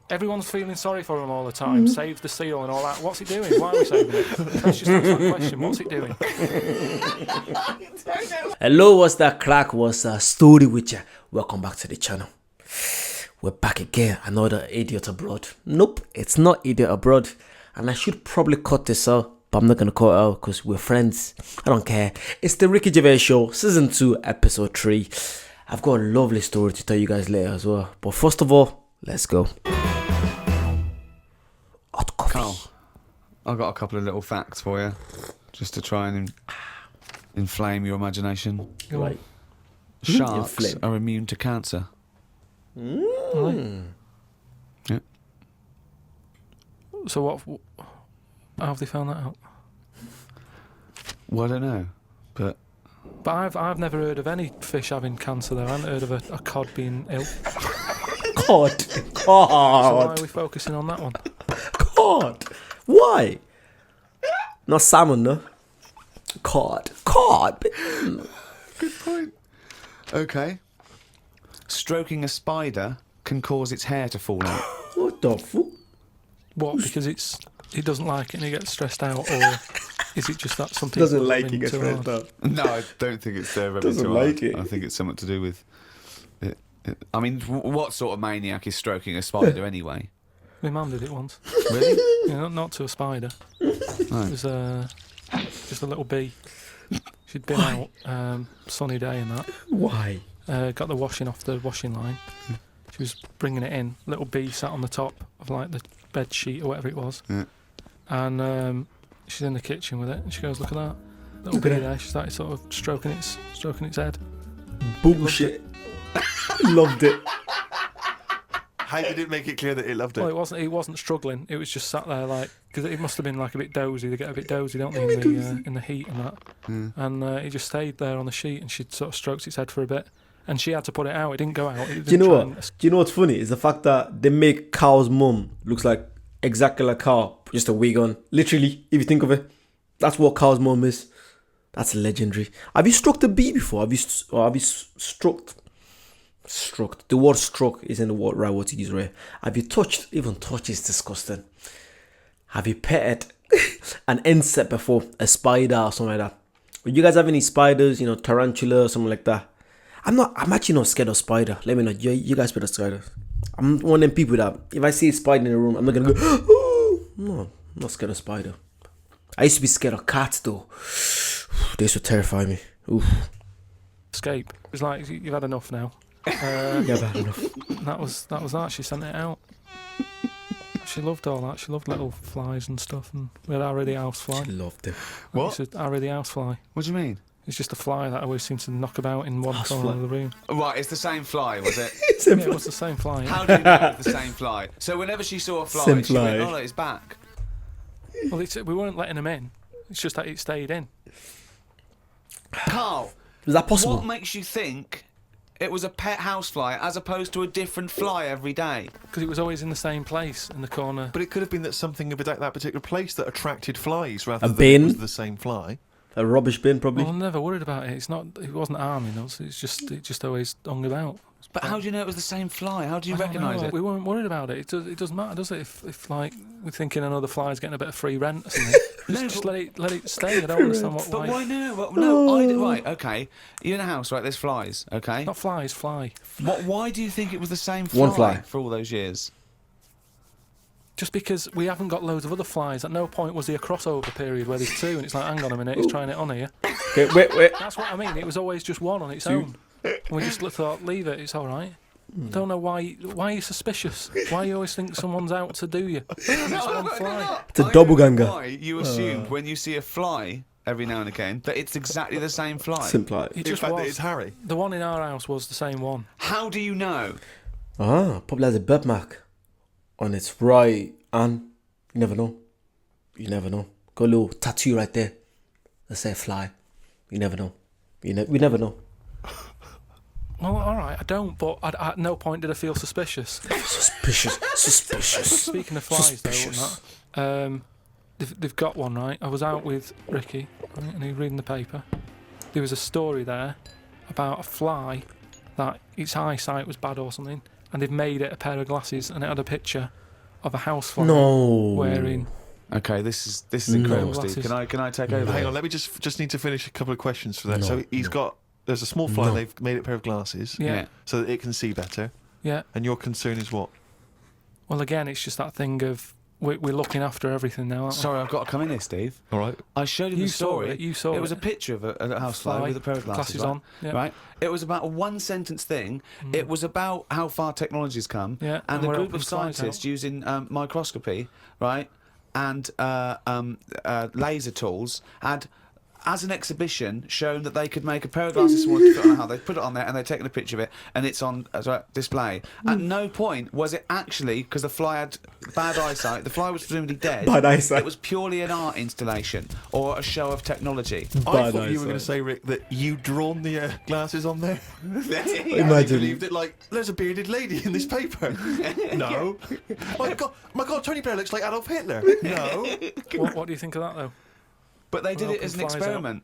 Everyone's feeling sorry for him all the time. Save the seal and all that. What's it doing? Why are we saving it? Let's just answer the question. What's it doing? Hello, what's that crack? What's that story with ya? Welcome back to the channel. We're back again. Another idiot abroad. Nope, it's not idiot abroad. And I should probably cut this out, but I'm not gonna cut it out because we're friends. I don't care. It's the Ricky Gervais Show, Season 2, Episode 3. I've got a lovely story to tell you guys later as well. But first of all, let's go. Hot coffee. Carl, I've got a couple of little facts for you, just to try and inflame your imagination. Right. Sharks Inflame. are immune to cancer. Right. Yeah. So how have they found that out? Well, I don't know, but But I've never heard of any fish having cancer though. I haven't heard of a cod being ill. God. So why God. are we focusing on that one? God. Why? Not salmon, no? Cod. Cod. good point. Okay. Stroking a spider can cause its hair to fall out. What the fuck? What? Because it doesn't like it and it gets stressed out, or is it just that some people Doesn't are like rubbing it, gets too stressed hard? out. No, I don't think it's rubbing Doesn't too like hard. it. I think it's something to do with it. I mean, what sort of maniac is stroking a spider anyway? My mum did it once. Really? Yeah, not to a spider. No. It was just a little bee. She'd been out, sunny day and that. Why? Got the washing off the washing line. She was bringing it in. Little bee sat on the top of like the bed sheet or whatever it was. Yeah. And she's in the kitchen with it, and she goes, "Look at that little bee there." She started sort of stroking its head. Bullshit. Loved it. How did it make it clear that it loved it? Well, it wasn't struggling. It was just sat there like, because it must have been like a bit dozy. They get a bit dozy, don't they, in the heat and that. Yeah. And it just stayed there on the sheet, and she sort of stroked its head for a bit, and she had to put it out. It didn't go out. Do you know what? Do you know what's funny? Is the fact that they make cow's mum looks like exactly like cow, just a wig on. Literally, if you think of it, that's what cow's mum is. That's legendary. Have you struck the bee before? Have you struck? The word struck isn't the word right word to use, right? Have you touched? Even touch is disgusting. Have you petted an insect before? A spider or something like that? Would you guys have any spiders? You know, tarantula or something like that? I'm actually not scared of spider. Let me know. You guys scared of spiders? I'm one of them people that if I see a spider in the room, I'm not gonna go. Oh! No, I'm not scared of spider. I used to be scared of cats though. They used to terrify me. Oof. Escape. It's like you've had enough now. Yeah, bad enough. That was that. She sent it out. She loved all that. She loved little flies and stuff. And we had Harry the housefly. She loved it. What? Harry the housefly. What do you mean? It's just a fly that always seems to knock about in one Housefly. corner of the room. Right, it's the same fly, was it? Yeah, it was the same fly. Yeah. How do you know it's the same fly? So whenever she saw a fly, Same she went, fly. "Oh, look, it's back." Well, we weren't letting him in. It's just that it stayed in. Carl, Was that possible? what makes you think it was a pet housefly as opposed to a different fly every day? Because it was always in the same place in the corner. But it could have been that something about that particular place that attracted flies rather A than bin? it was the same fly. A rubbish bin, probably. Well, I'm never worried about it. It wasn't harming us. It just always hung about. But how do you know it was the same fly? How do you I don't recognise know. it? We weren't worried about it. It doesn't matter, does it? If like we're thinking another fly's getting a bit of free rent or something, just let it stay. I don't understand what. But why no? Well, Oh. no, right, okay. You're in a house, right? There's flies, okay? Not flies, fly. Why do you think it was the same fly, One fly. for all those years? Just because we haven't got loads of other flies. At no point was there a crossover period where there's two, and it's like, hang on a minute, he's trying it on here. Okay, wait. That's what I mean. It was always just one on its own. And we just thought, leave it. It's all right. Don't know why. Why are you suspicious? Why you always think someone's out to do you? It's one fly. It's a double ganger. Why you assumed when you see a fly every now and again that it's exactly the same fly? Simple. It In just fact, was. it's Harry. The one in our house was the same one. How do you know? Probably has a bird mark on its right hand. You never know. You never know. Got a little tattoo right there. Let's say fly. You never know. We never know. Well, all right, I don't, but at no point did I feel suspicious. Suspicious. Speaking of flies, Suspicious. though, and that, they've got one, right? I was out with Ricky, right, and he was reading the paper. There was a story there about a fly that its eyesight was bad or something, and they've made it a pair of glasses, and it had a picture of a housefly No. wearing. Okay, this is incredible, No. Steve. Can I take over? Hang on, let me just need to finish a couple of questions for that. No, So there's a small fly, they've made it a pair of glasses Yeah. so that it can see better. Yeah. And your concern is what? Well, again, it's just that thing of we're looking after everything now, aren't we? Sorry, I've got to come in here, Steve. All right. I showed him You the story. saw it. You saw it. It was a picture of a housefly with a pair of glasses on. Yeah. Right. It was about a one-sentence thing. It was about how far technology's come, Yeah, and and a we're group helping of flies scientists out. using microscopy, right, and laser tools had. As an exhibition, shown that they could make a pair of glasses smaller to fit on a house. They put it on there and they've taken a picture of it, and it's on display. At no point was it actually, because the fly had bad eyesight, the fly was presumably dead. Bad eyesight. It was purely an art installation or a show of technology. I thought you were going to say, Rick, that you'd drawn the glasses on there. I Imagine. believed it, like, there's a bearded lady in this paper. No. My God, Tony Blair looks like Adolf Hitler. No. What do you think of that, though? But they did it as an Helping flies out. experiment.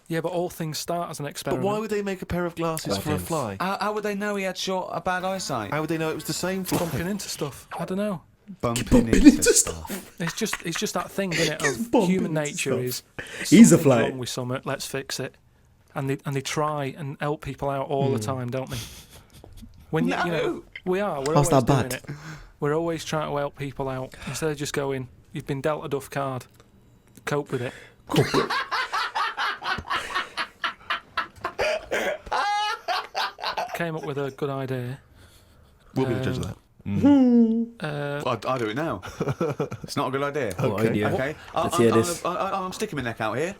Yeah, but all things start as an But experiment. why would they make a pair of glasses for a Weapons. fly? How would they know he had bad eyesight? How would they know it was the same fly? bumping into stuff? I don't know. Bumping into stuff. It's just that thing, isn't it? Of bumping human into nature stuff. is He's a something's fly. wrong with something. Let's fix it, and they try and help people out all the time, don't they? When you know we are. We're How's always that bad? doing it. We're always trying to help people out instead of just going. You've been dealt a duff card. Cope with it. Came up with a good idea. We'll be the judge of that. I'll do it now. It's not a good idea. Okay. idea. Okay. Let's hear this. I'm sticking my neck out here.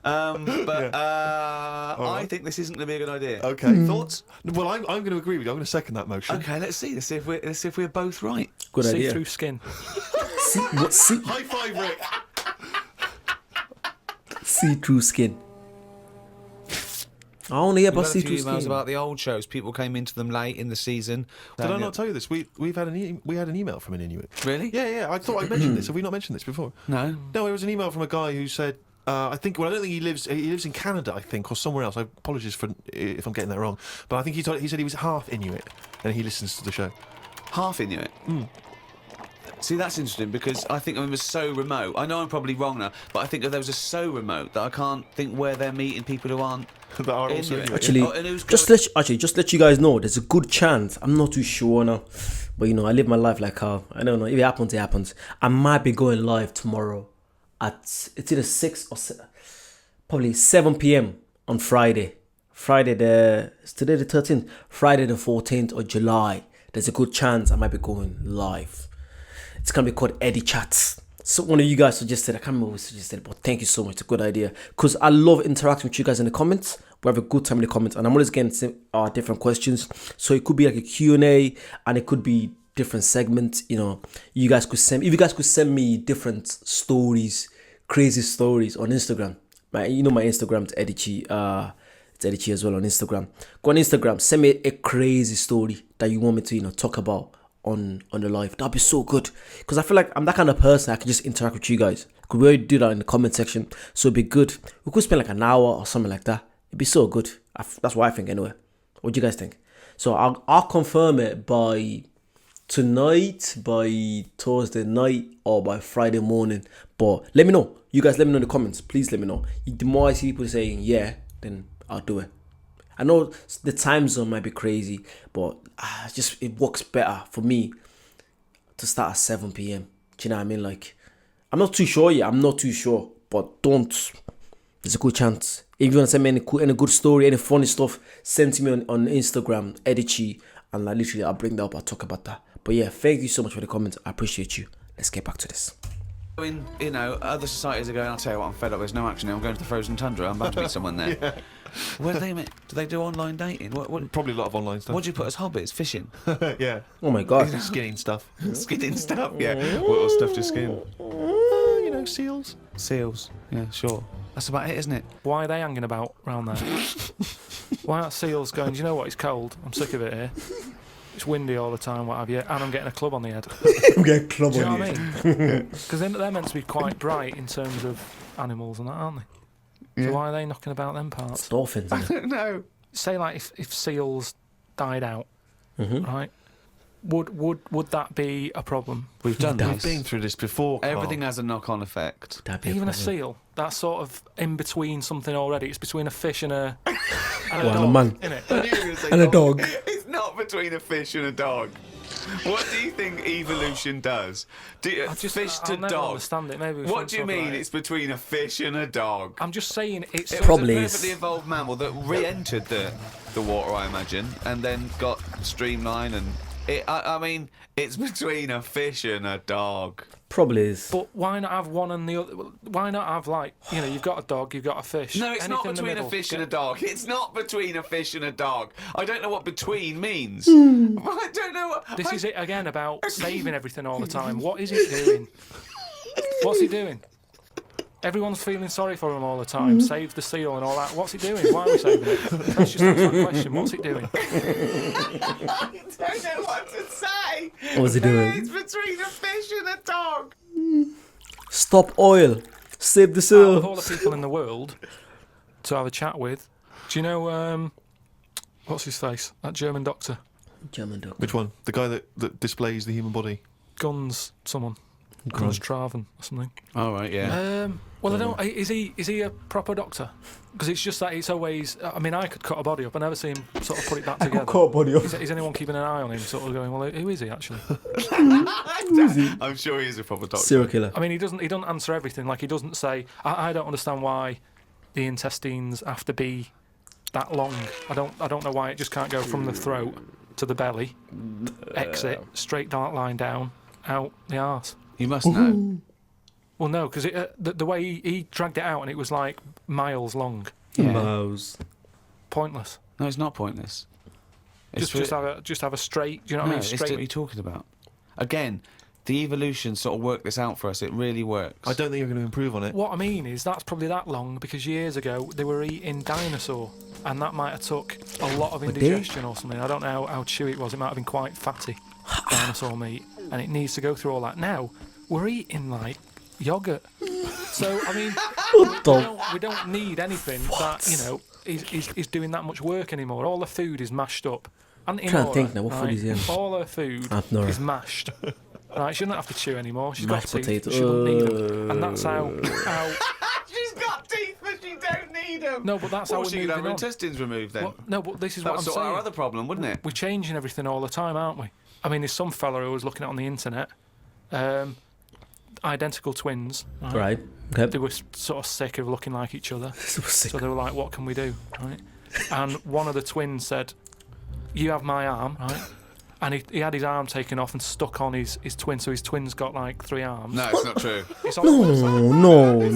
But I think this isn't going to be a good idea. Okay. Thoughts? Well, I'm going to agree with you. I'm going to second that motion. Okay, let's see. Let's see if we're both right. Good idea. See-through skin. High five, Rick. See-through skin. I only hear about We've had a see-through few emails skin. about the old shows. People came into them late in the season. Did I not tell you this? We had an email from an Inuit. Really? Yeah. I thought I mentioned this. Have we not mentioned this before? No. No, it was an email from a guy who said, I don't think he lives in Canada, I think, or somewhere else. I apologise if I'm getting that wrong. But I think he said he was half Inuit and he listens to the show. Half Inuit. See, that's interesting because I think it was so remote. I know I'm probably wrong now, but I think that those are so remote that I can't think where they're meeting people who aren't That are also Inuit. Inuit. Actually, and who's just let you guys know. There's a good chance. I'm not too sure now, but I live my life like how I don't know. If it happens, it happens. I might be going live tomorrow it's either 6 or probably 7 p.m. on Friday. It's today the 13th. Friday the 14th of July. There's a good chance I might be going live. It's gonna be called Eddie Chats. So one of you guys suggested, I can't remember who suggested it, but thank you so much. It's a good idea. Because I love interacting with you guys in the comments. We have a good time in the comments. And I'm always getting different questions. So it could be like a Q&A and it could be different segments. You guys could send me different stories, crazy stories on Instagram. My Instagram, it's Eddie Chi. It's Eddie Chi as well on Instagram. Go on Instagram, send me a crazy story that you want me to, talk about on the live. That'd be so good because I feel like I'm that kind of person. I can just interact with you guys. Could we already do that in the comment section? So it'd be good. We could spend like an hour or something like that. It'd be so good. That's what I think anyway. What do you guys think? So I'll confirm it by tonight, by Thursday night, or by Friday morning. But let me know. You guys let me know in the comments. Please let me know. The more I see people saying yeah, then I'll do it. I know the time zone might be crazy, but it works better for me to start at 7 p.m. Do you know what I mean? Like, I'm not too sure yet. But there's a good chance. If you want to send me any good story, any funny stuff, send to me on Instagram, Eddie Chi, and literally I'll bring that up. I'll talk about that. But yeah, thank you so much for the comments. I appreciate you. Let's get back to this. In, other societies are going, I'll tell you what, I'm fed up, there's no action now, I'm going to the frozen tundra, I'm about to meet someone there. Yeah. Where do they meet? Do they do online dating? What Probably a lot of online stuff. do you put as hobbies? Fishing? Yeah. Oh my god. Skinning stuff. Skinning stuff? Yeah. What stuff to skin? Seals. Seals. Yeah, sure. That's about it, isn't it? Why are they hanging about round there? Why aren't seals going, do you know what, it's cold, I'm sick of it here. It's windy all the time, what have you, and I'm getting a club on the head. I'm getting club Do you know on what you. I mean? Because they're meant to be quite bright in terms of animals and that, aren't they? Yeah. So why are they knocking about them parts? Dolphins. I Isn't it? don't know. Say like if seals died out, right? Would that be a problem? We've done We've this. been through this before. Carl. Everything has a knock-on effect. That'd be Even a problem. seal, that's sort of in between something already. It's between a fish and a Well, and a dog, man. innit? And a dog. It's not between a fish and a dog. What do you think evolution does? Fish to I'll never dog. understand it. Maybe we What shouldn't do you talk mean about it. it's between a fish and a dog? I'm just saying it's. It Probably was a is. perfectly evolved mammal that re-entered the water, I imagine, and then got streamlined. And I mean, it's between a fish and a dog. Probably is. But why not have one and the other? Why not have you've got a dog, you've got a fish. No, it's not Anything in the between a middle. fish and a dog. It's not between a fish and a dog. I don't know what between means. I don't know what. This is it again about saving everything all the time. What is he doing? What's he doing? Everyone's feeling sorry for him all the time. Saves the seal and all that. What's he doing? Why are we saving it? Let's just answer that question. What's he doing? I don't know what to say. What's he doing? It's between a fish and a dog. Stop oil. Save the Out of seal. all the people in the world to have a chat with, do you know what's his face? That German doctor, German dog. Which one? The guy that displays the human body. Guns someone, Guns Traven or something. All right, yeah. Well, I don't. Is he a proper doctor? Because it's just that it's always. I mean, I could cut a body up. I never see him sort of put it back together. body up. Is anyone keeping an eye on him, sort of going, well, who is he actually? I'm sure he is a proper doctor. Serial killer. I mean, he doesn't answer everything. Like, he doesn't say, I don't understand why the intestines have to be that long. I don't know why it just can't go from the throat to the belly, exit, straight dark line down, out the arse. You must know. Well, no, because the way he dragged it out and it was like miles long. Yeah. Mouse. Pointless. No, it's not pointless. It's Just have a straight. Do you know what I mean? It's Straight. what are you talking about? Again, the evolution sort of worked this out for us. It really works. I don't think you're going to improve on it. What I mean is that's probably that long because years ago they were eating dinosaur, and that might have took a lot of they? indigestion or something. I don't know how chewy it was. It might have been quite fatty, dinosaur meat, and it needs to go through all that. Now we're eating like yogurt. So I mean, we don't need anything that is doing that much work anymore. All the food is mashed up. And Trying to think now, what food right, is in? all her food Nora. is mashed. Right, she doesn't have to chew anymore. She's Mashed got teeth. potato. She doesn't need them, and that's how. She's got teeth, but she don't need them. No, but that's how Or we're she could have moving her on. intestines removed then. Well, no, but this is That what would I'm sort saying. our other problem, wouldn't it? We're changing everything all the time, aren't we? I mean, there's some fella who was looking at on the internet, identical twins. Right? Right. Okay. They were sort of sick of looking like each other, So sick. so they were like, "What can we do?" Right? And one of the twins said, "You have my arm, right?" And he had his arm taken off and stuck on his twin, so his twin's got like 3 arms. No, it's not true. It's on the website. No, true.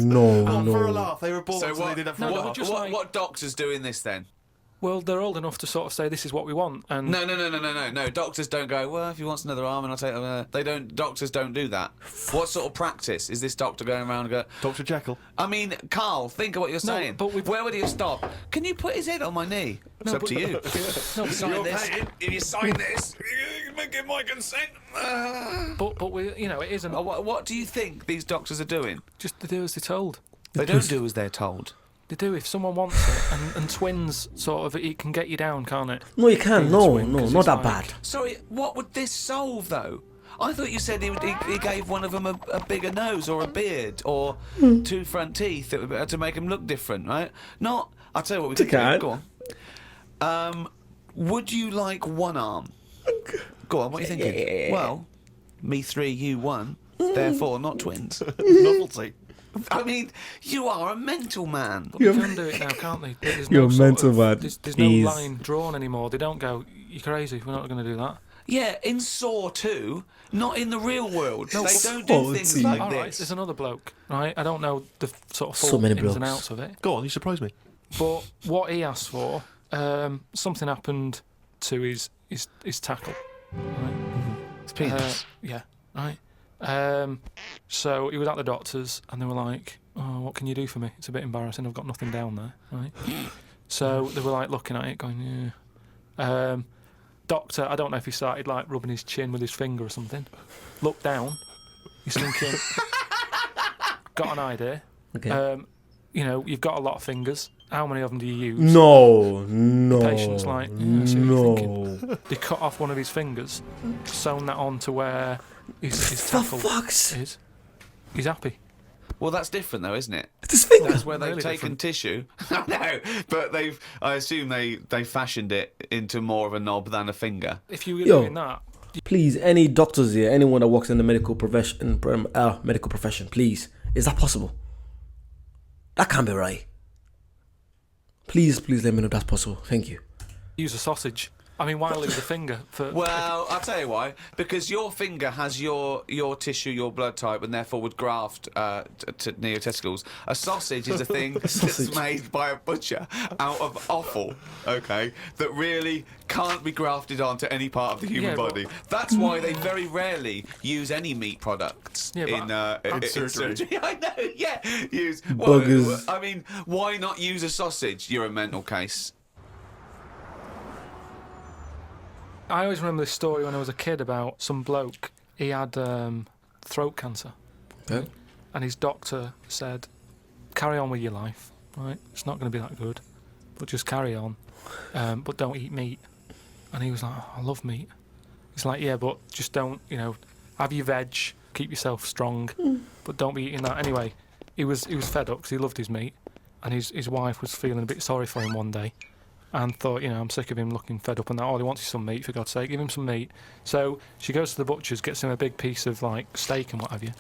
no, For a no. laugh, they were born So so what, they did that for No, a no, laugh. but just like- what doctor's doing this then? Well, they're old enough to sort of say, "This is what we want." And No. Doctors don't go, well, if he wants another arm and I'll take they don't. Doctors don't do that. What sort of practice is this doctor going around and go, Dr. Jekyll. I mean, Carl, think of what you're saying. but we've- Where would he have stopped? Can you put his head on my knee? It's up to you. No, but, Sign this. If you sign this, you give my consent. but we, it isn't. What do you think these doctors are doing? Just to do as they're told. They don't do as they're told. They do if someone wants it, and twins sort of it can get you down, can't it? No, you can't. Being a No, twin, 'cause not it's that like- bad. Sorry, what would this solve though? I thought you said he gave one of them a bigger nose or a beard or 2 front teeth to make him look different, right? Not. I'll tell you what we could do. Okay. Go on. Would you like 1 arm? Go on. What are you thinking? Well, me 3, you 1. Therefore, not twins. Novelty. I mean, you are a mental man. But they can do it now, can't they? There's You're sort mental, of- man. There's no Jeez. line drawn anymore. They don't go, "You're crazy. We're not going to do that." Yeah, in Saw 2, not in the real world. No, they but- don't do things like All right, this. there's another bloke, right? I don't know the sort of full So many ins and blokes. outs of it, Go on, you surprised me. but what he asked for, something happened to his tackle. Right? It's penis. Yeah, right. So he was at the doctor's, and they were like, "Oh, what can you do for me? It's a bit embarrassing. I've got nothing down there." Right. So they were like looking at it, going, "Yeah." Doctor, I don't know if he started like rubbing his chin with his finger or something. Looked down. He's thinking, got an idea. Okay. you've got a lot of fingers. How many of them do you use? No. The patient's like, yeah, I see what you're thinking. They cut off one of his fingers, sewn that on to where his tackle is. He's happy. Well, that's different though, isn't it? This finger. That's where they've Really taken different. tissue. I know, but I assume they fashioned it into more of a knob than a finger. If you were Yo. doing that, Please, any doctors here, anyone that works in the medical profession, please, is that possible? That can't be right. Please let me know if that's possible. Thank you. use a sausage. I mean, why lose a finger? Well, I'll tell you why. Because your finger has your tissue, your blood type, and therefore would graft near your testicles. A sausage is a thing that's made by a butcher out of offal, okay, that really can't be grafted onto any part of the human body. That's why they very rarely use any meat products in surgery. I know, yeah. Buggers. I mean, why not use a sausage? You're a mental case. I always remember this story when I was a kid about some bloke. He had throat cancer. Okay. And his doctor said, carry on with your life, right? It's not going to be that good, but just carry on. But don't eat meat. And he was like, I love meat. He's like, yeah, but just don't, have your veg, keep yourself strong, but don't be eating that. Anyway, he was fed up because he loved his meat. And his wife was feeling a bit sorry for him one day. And thought, I'm sick of him looking fed up and that. All he wants is some meat, for God's sake. Give him some meat. So she goes to the butcher's, gets him a big piece of, steak and what have you.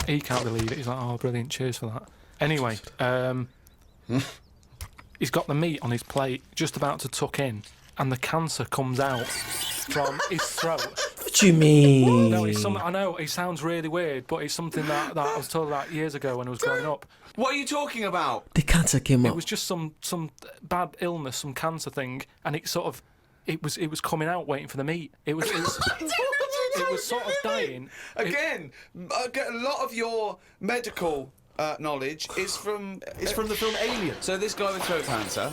He can't believe it. He's like, oh, brilliant, cheers for that. Anyway, he's got the meat on his plate, just about to tuck in, and the cancer comes out from his throat. What do you mean? No, it's something, I know, it sounds really weird, but it's something that I was told about years ago when I was growing up. What are you talking about? The cancer came It out. was just some bad illness, some cancer thing, and it was coming out waiting for the meat. It was sort of dying. Again, a lot of your medical knowledge is from the film Alien. So this guy with throat cancer,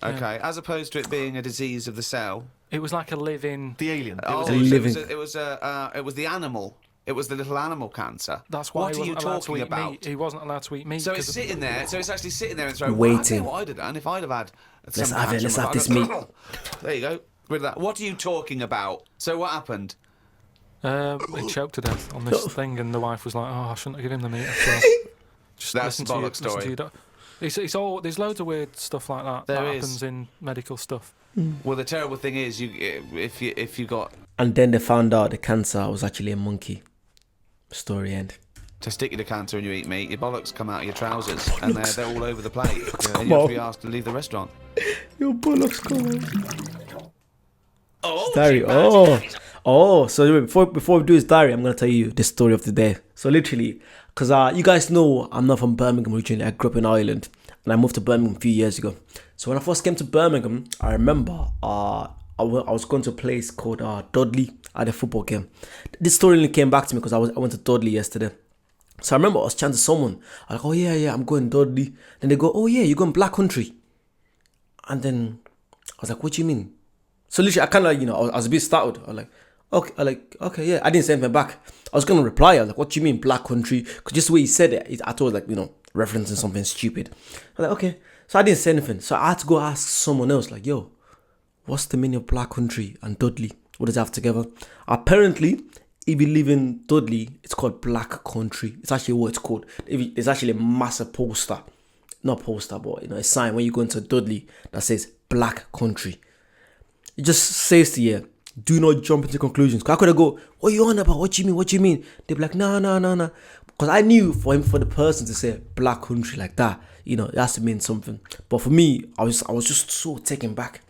okay, as opposed to it being a disease of the cell. It was like a living. The Alien. It was the animal. It was the little animal cancer. That's why what he are you wasn't allowed to talking eat about? meat. He wasn't allowed to eat meat. So it's sitting there. So it's actually sitting there in its throat. Waiting. Well, I tell you what I'd have done if I'd have had. Let's have this meat. There you go. Rid of that. What are you talking about? So what happened? He choked to death on this thing, and the wife was like, "Oh, I shouldn't have given him the meat." Just That's the bollock story. It's all. There's loads of weird stuff like that. There that is. happens in medical stuff. Well, the terrible thing is, if you got And then they found out the cancer was actually a monkey. Story end. testicular cancer and you eat meat, your bollocks come out of your trousers and they're all over the plate. And you have to be asked to leave the restaurant. Your bollocks come out. Oh, Diary. So before we do his diary, I'm gonna tell you the story of the day. So literally, because you guys know I'm not from Birmingham originally. I grew up in Ireland, and I moved to Birmingham a few years ago. So when I first came to Birmingham, I remember I was going to a place called Dudley at a football game. This story only came back to me because I went to Dudley yesterday. So I remember I was chatting to someone. I'm like, oh yeah, I'm going Dudley. Then they go, oh yeah, you're going Black Country. And then I was like, what do you mean? So literally, I kind of I was a bit startled. I was like, okay, yeah. I didn't say anything back. I was gonna reply. I was like, what do you mean Black Country? Because just the way he said it, I thought referencing something stupid. I was like, okay. So I didn't say anything. So I had to go ask someone else, like, yo, what's the meaning of Black Country and Dudley? What does it have together? Apparently, if you live in Dudley, it's called Black Country. It's actually what it's called. There's actually a massive poster. Not poster, but a sign when you go into Dudley that says Black Country. It just says to you, do not jump into conclusions. Cause I could have go, what are you on about? What do you mean? They'd be like, no. Because I knew for the person to say Black Country like that, it has to mean something. But for me, I was just so taken back.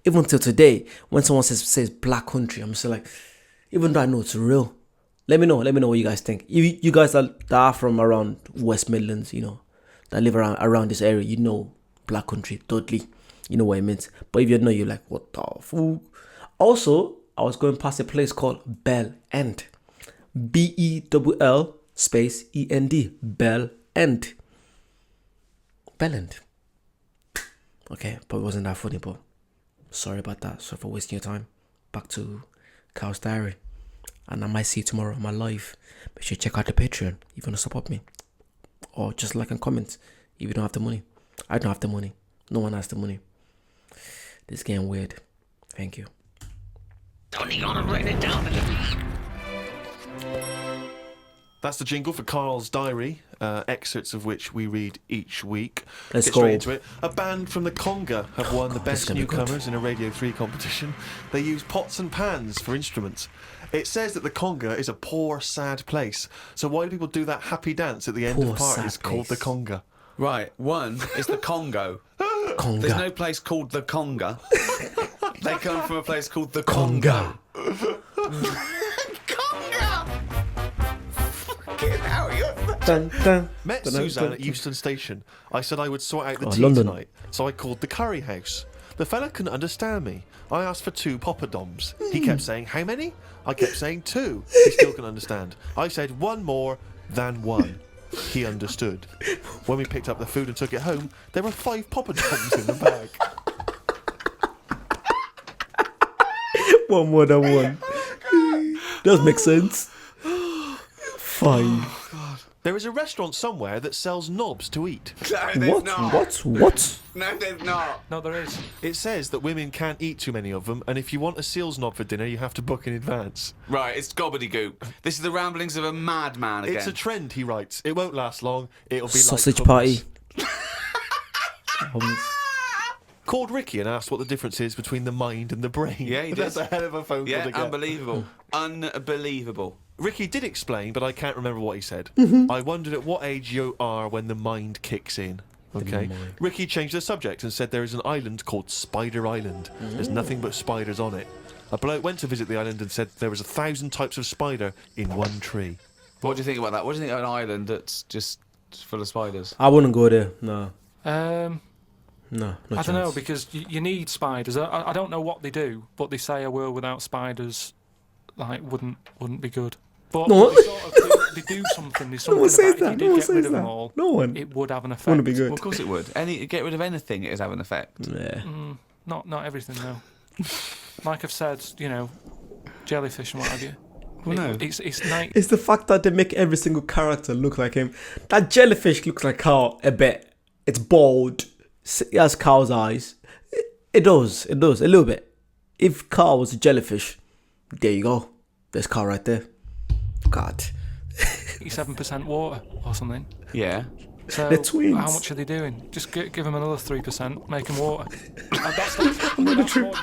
Even until today, when someone says Black Country, I'm still like, even though I know it's real, let me know what you guys think. You guys that are from around West Midlands, that live around this area, Black Country, Dudley, you know what it means. But if you know, you're like, what the fuck? Also, I was going past a place called Bell End. Bell space END. Bell End. Bell End. Okay, but it wasn't that funny, but sorry about that. Sorry for wasting your time. Back to Carl's Diary. And I might see you tomorrow on my live. Make sure you check out the Patreon if you want to support me. Or just like and comment if you don't have the money. I don't have the money. No one has the money. This is getting weird. Thank you. That's the jingle for Carl's Diary, excerpts of which we read each week. Let's Get go. straight into it. A band from the Conga have won the this is best gonna be good. newcomers in a Radio 3 competition. They use pots and pans for instruments. It says that the Conga is a poor, sad place. So why do people do that happy dance at the end Poor, of parties sad called the place. Conga? Right, one is the Congo. Conga. There's no place called the Conga. They come from a place called the Conga. Dun, dun, Met dun, Suzanne dun, at dun. Euston Station. I said I would sort out the tea London. tonight, so I called the curry house. The fella couldn't understand me. I asked for 2 poppadoms. He kept saying, how many? I kept saying 2. He still couldn't understand. I said 1 more than 1. He understood. When we picked up the food and took it home, there were 5 poppadoms in the bag. One more than one. Does make sense. 5. There is a restaurant somewhere that sells knobs to eat. No, there's What? not. What? No, there's not. No, there is. It says that women can't eat too many of them, and if you want a seal's knob for dinner, you have to book in advance. Right, it's gobbledygook. This is the ramblings of a madman again. It's a trend, he writes. It won't last long. It'll be Sausage like party. hummus. Called Ricky and asked what the difference is between the mind and the brain. Yeah, he That's did. a hell of a phone call Yeah, to get. unbelievable. Unbelievable. Ricky did explain, but I can't remember what he said. I wondered at what age you are when the mind kicks in. Okay. mind. Ricky changed the subject and said there is an island called Spider Island. There's nothing but spiders on it. A bloke went to visit the island and said there was 1,000 types of spider in one tree. What do you think about that? What do you think of an island that's just full of spiders? I wouldn't go there. No. Um, No I chance. don't know, because you need spiders. I don't know what they do, but they say a world without spiders wouldn't be good. But No. they sort of they do something. There's No one something says about that. if No you one did get rid says of them that. all, No one. it would have an effect. Wouldn't be good. Well, of course it would. Get rid of anything, it is have an effect. Yeah. Not everything though. Like I've said, jellyfish and what have you. Well, no. It's night. It's the fact that they make every single character look like him. That jellyfish looks like Carl a bit. It's bald. It has Carl's eyes. It does. A little bit. If Carl was a jellyfish, there you go. There's Carl right there. God. 87% water or something. Yeah. So They're twins. how much are they doing? Just give them another 3%, make them water. That's more useful.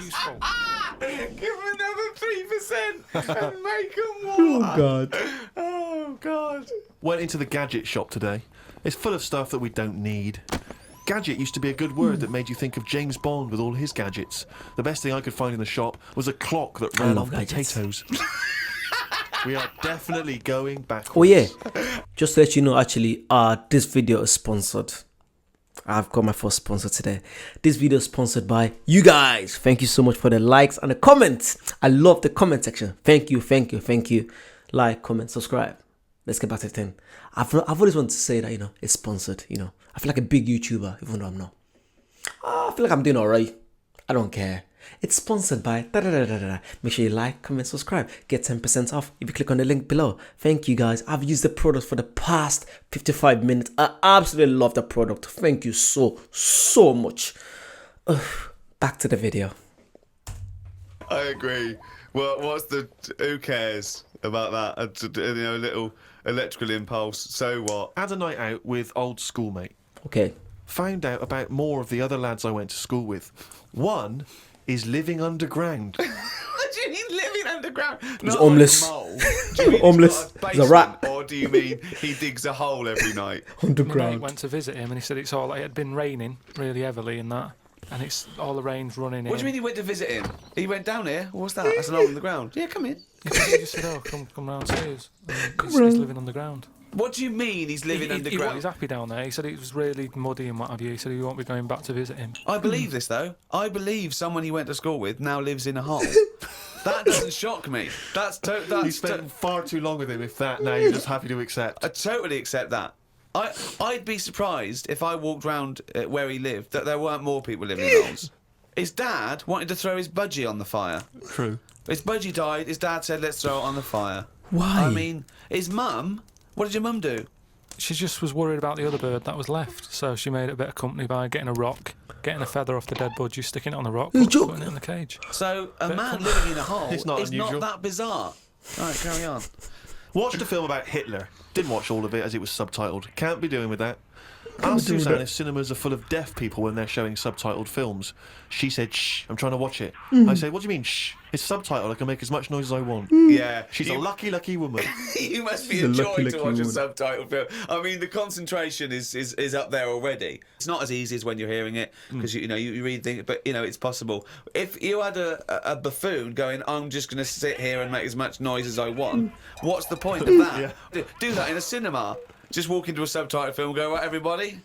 Give him another 3% and make him Oh, God. Oh, God. Went into the gadget shop today. It's full of stuff that we don't need. Gadget used to be a good word that made you think of James Bond with all his gadgets. The best thing I could find in the shop was a clock that ran on love gadgets. potatoes. We are definitely going backwards. Oh, yeah. Just to let you know, actually, this video is sponsored. I've got my first sponsor today. This video is sponsored by you guys. Thank you so much for the likes and the comments. I love the comment section. Thank you. Like, comment, subscribe. Let's get back to the 10. I've always wanted to say that, it's sponsored, I feel like a big YouTuber, even though I'm not. I feel like I'm doing alright. I don't care. It's sponsored by da-da-da-da-da. Make sure you like, comment, subscribe. Get 10% off if you click on the link below. Thank you guys. I've used the product for the past 55 minutes. I absolutely love the product. Thank you so much. Back to the video. I agree. Well, who cares about that? A little electrical impulse. So what? Had a night out with old schoolmate. Okay. Found out about more of the other lads I went to school with. One is living underground. What do you mean living underground? He's homeless. Like a mole. Do you mean Homeless. He's got a He's a rat. basement, or do you mean he digs a hole every night? My mate Underground. went to visit him and he said it had been raining really heavily and that, and it's all the rain's running in. What do you mean he went to visit him? He went down here. What's that? That's an hole in the ground. Yeah, come in. He just said, "Oh, come downstairs." He's living underground. What do you mean he's living underground? He's happy down there. He said it was really muddy and what have you. He said he won't be going back to visit him. I believe this though. I believe someone he went to school with now lives in a hole. That doesn't shock me. You spent far too long with him, if that, now you're just happy to accept. I totally accept that. I'd be surprised if I walked round where he lived that there weren't more people living in holes. His dad wanted to throw his budgie on the fire. True. His budgie died. His dad said, "Let's throw it on the fire." Why? I mean, his mum. What did your mum do? she just was worried about the other bird that was left, so she made it a bit of company by getting a rock, getting a feather off the dead budgie, sticking it on the rock, putting it in the cage. So a man living in a hole It's not is unusual. not that bizarre. Right, carry on. Watched a film about Hitler. Didn't watch all of it as it was subtitled. Can't be doing with that. Asked Suzanne if cinemas are full of deaf people when they're showing subtitled films. She said, shh, I'm trying to watch it. I said, what do you mean, shh? It's subtitled, I can make as much noise as I want. Yeah. She's a lucky, lucky woman. You must be She's a a joy lucky, to lucky watch a woman. subtitled film. I mean, the concentration is up there already. It's not as easy as when you're hearing it, because you read things, but it's possible. If you had a buffoon going, I'm just going to sit here and make as much noise as I want, what's the point of that? Do that in a cinema. Just walk into a subtitled film and go, right, everybody,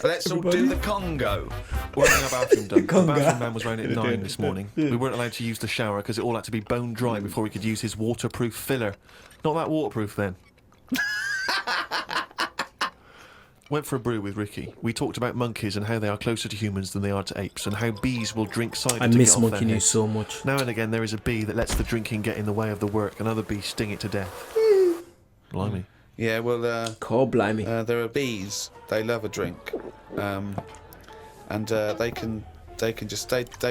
let's all do the Congo. We're having our bathroom done. The bathroom man was round at 9 this morning. We weren't allowed to use the shower because it all had to be bone dry before we could use his waterproof filler. Not that waterproof then. Went for a brew with Ricky. We talked about monkeys and how they are closer to humans than they are to apes, and how bees will drink cider I to miss get off their monkey news heads. so much. Now and again there is a bee that lets the drinking get in the way of the work, and other bees sting it to death. Blimey. Yeah, well, God blimey. there are bees. They love a drink, and they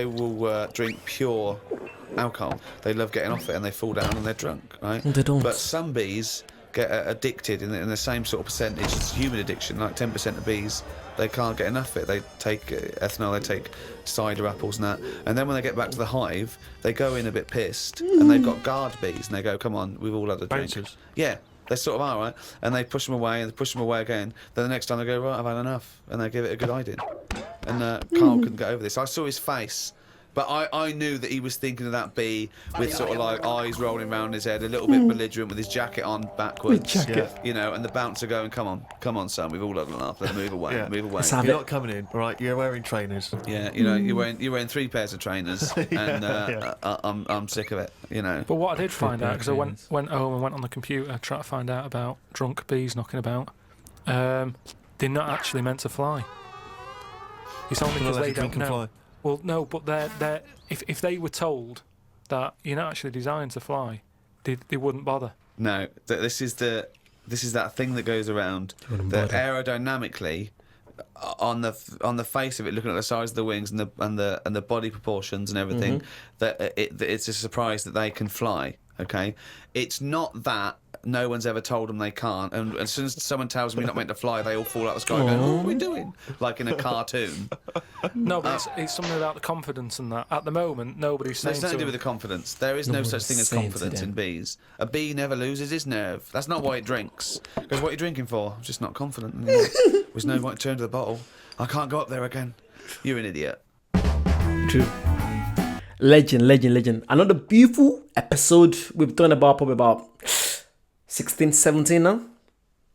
will drink pure alcohol. They love getting off it, and they fall down and they're drunk, right? They don't. But some bees get addicted in the same sort of percentage. It's human addiction. Like 10% of bees, they can't get enough of it. They take ethanol, they take cider apples and that. And then when they get back to the hive, they go in a bit pissed, and they've got guard bees, and they go, "Come on, we've all had a drink." Bouncers. Yeah. They sort of are, right? And they push them away, and they push them away again. Then the next time they go, right, I've had enough. And they give it a good hiding. And Carl couldn't get over this. I saw his face, but I knew that he was thinking of that bee with sort of like eyes rolling around his head, a little bit belligerent with his jacket on backwards. Jacket. And the bouncer going, come on, son, we've all had enough. Let's move away, Yeah. move away. Let's have You're it. not coming in, right? You're wearing trainers. Yeah, you're wearing 3 pairs of trainers, and I'm sick of it, But what I did find out, because I trainers. went home and went on the computer, tried to find out about drunk bees knocking about, they're not actually meant to fly. It's only because they don't drink and know. fly. Well, no, but they're if they were told that you're not actually designed to fly, they wouldn't bother. No, this is that thing that goes around that aerodynamically, on the face of it, looking at the size of the wings and the body proportions and everything, that it's a surprise that they can fly. Okay, it's not that no one's ever told them they can't, and as soon as someone tells them you're not meant to fly, they all fall out of the sky going, "Oh, what are we doing?" Like in a cartoon. No, but it's something about the confidence and that. At the moment, nobody's saying It's nothing to do to with the confidence. There is no such thing as saying to confidence in them. bees. A bee never loses its nerve. That's not why it drinks. Because what are you drinking for? I'm just not confident anymore. There's no point to turn to the bottle. I can't go up there again. You're an idiot. True. Legend. Another beautiful episode. We've done probably about 16, 17 now.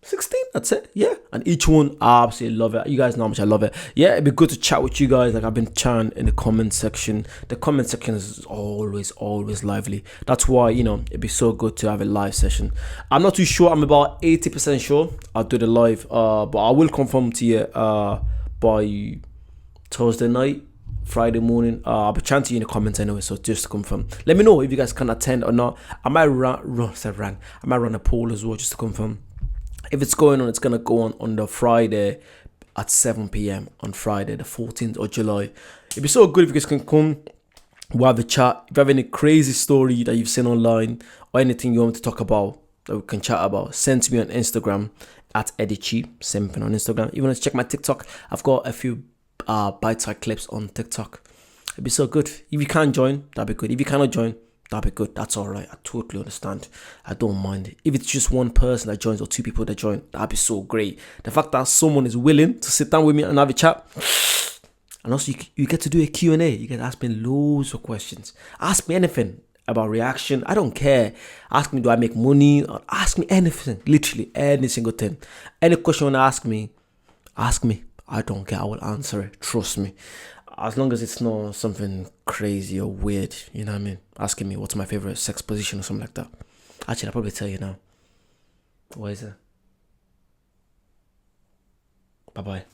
16, that's it. Yeah. And each one, I absolutely love it. You guys know how much I love it. Yeah, it'd be good to chat with you guys. Like I've been chatting in the comment section. The comment section is always lively. That's why, it'd be so good to have a live session. I'm not too sure. I'm about 80% sure I'll do the live. But I will confirm to you by Thursday night, Friday morning. I'll be chatting to you in the comments anyway, so just to confirm. Let me know if you guys can attend or not. I might run a poll as well, just to confirm. If it's going on, it's going to go on the Friday at 7 p.m. on Friday, the 14th of July. It'd be so good if you guys can come. We'll have a chat. If you have any crazy story that you've seen online or anything you want me to talk about that we can chat about, send to me on Instagram at EddieChi. Same thing on Instagram. If you want to check my TikTok, I've got a few bite-sized clips on TikTok. It'd be so good. If you can join, that'd be good. If you cannot join, that'd be good. That's all right. I totally understand. I don't mind it. If it's just one person that joins or 2 people that join, that'd be so great. The fact that someone is willing to sit down with me and have a chat, and also you get to do a Q&A. You get to ask me loads of questions. Ask me anything about reaction. I don't care. Ask me, do I make money? Or ask me anything. Literally any single thing. Any question you want to ask me. I don't care. I will answer it. Trust me. As long as it's not something crazy or weird, you know what I mean? Asking me what's my favorite sex position or something like that. Actually, I'll probably tell you now. What is it? Bye-bye.